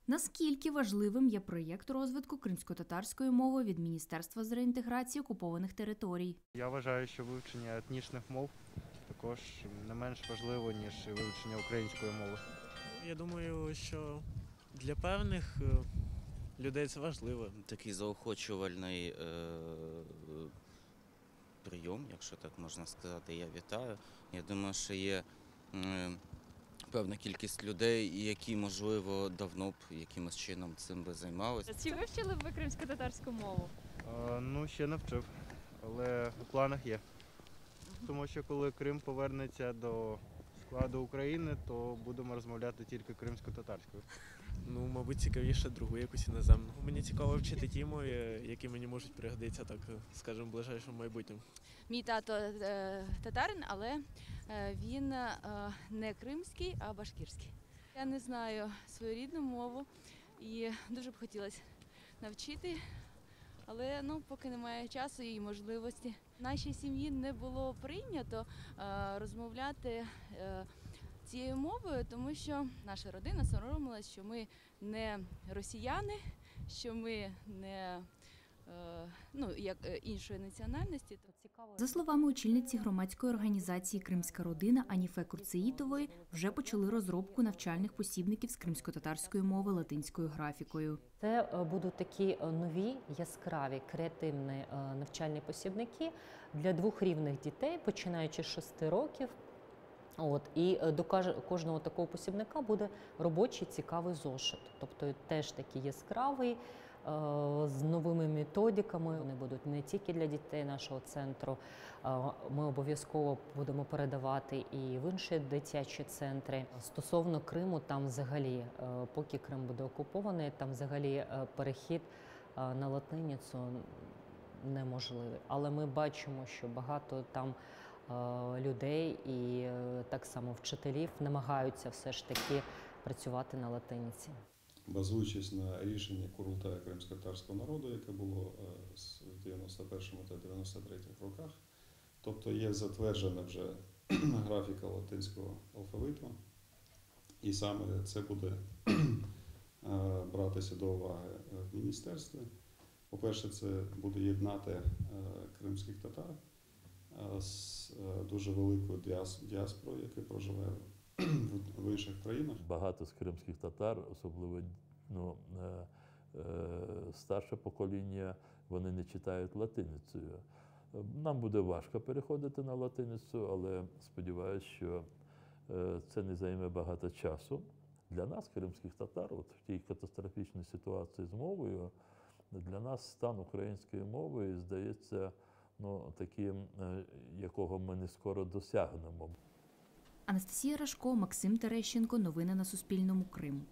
Наскільки важливим є проєкт розвитку кримськотатарської мови від Міністерства з реінтеграції окупованих територій? Я вважаю, що вивчення етнічних мов також не менш важливо, ніж вивчення української мови. Я думаю, що для певних людей це важливо. Такий заохочувальний прийом, якщо так можна сказати, я вітаю. Я думаю, що є певна кількість людей, які, можливо, давно б якимось чином цим би займалися. Чи вивчили б ви кримськотатарську мову? Ще не вчив, але в планах є. Тому що коли Крим повернеться до складу України, то будемо розмовляти тільки кримсько-татарською. Мабуть, цікавіше другу якусь іноземну. Мені цікаво вчити ті мови, які мені можуть пригодитися, так скажімо, в ближайшому майбутньому. Мій тато татарин, але він не кримський, а башкирський. Я не знаю свою рідну мову і дуже б хотілося навчити, але поки немає часу і можливості. В нашій сім'ї не було прийнято розмовляти цією мовою, тому що наша родина соромилась, що ми не росіяни, що ми не як іншої національності. За словами очільниці громадської організації «Кримська родина» Аніфе Курцеїтової, вже почали розробку навчальних посібників з кримськотатарської мови латинською графікою. Це будуть такі нові, яскраві, креативні навчальні посібники для двохрівних дітей, починаючи з 6 років. І до кожного такого посібника буде робочий цікавий зошит, тобто теж такий яскравий, з новими методиками. Вони будуть не тільки для дітей нашого центру, ми обов'язково будемо передавати і в інші дитячі центри. Стосовно Криму, там взагалі, поки Крим буде окупований, там взагалі перехід на латиницю неможливий. Але ми бачимо, що багато там людей і так само вчителів намагаються все ж таки працювати на латиниці. Базуючись на рішенні Курултаю кримськотатарського народу, яке було в 91-му та 93-х роках, тобто є затверджена вже графіка латинського алфавиту, і саме це буде братися до уваги в міністерстві. По-перше, це буде єднати кримських татар з дуже великою діаспорою, яка проживає в інших країнах. Багато з кримських татар, особливо старше покоління, вони не читають латиницею. Нам буде важко переходити на латиницю, але сподіваюся, що це не займе багато часу. Для нас, кримських татар, в тій катастрофічній ситуації з мовою, для нас стан української мови здається таким, якого ми не скоро досягнемо. Анастасія Рашко, Максим Терещенко. Новини на Суспільному. Крим.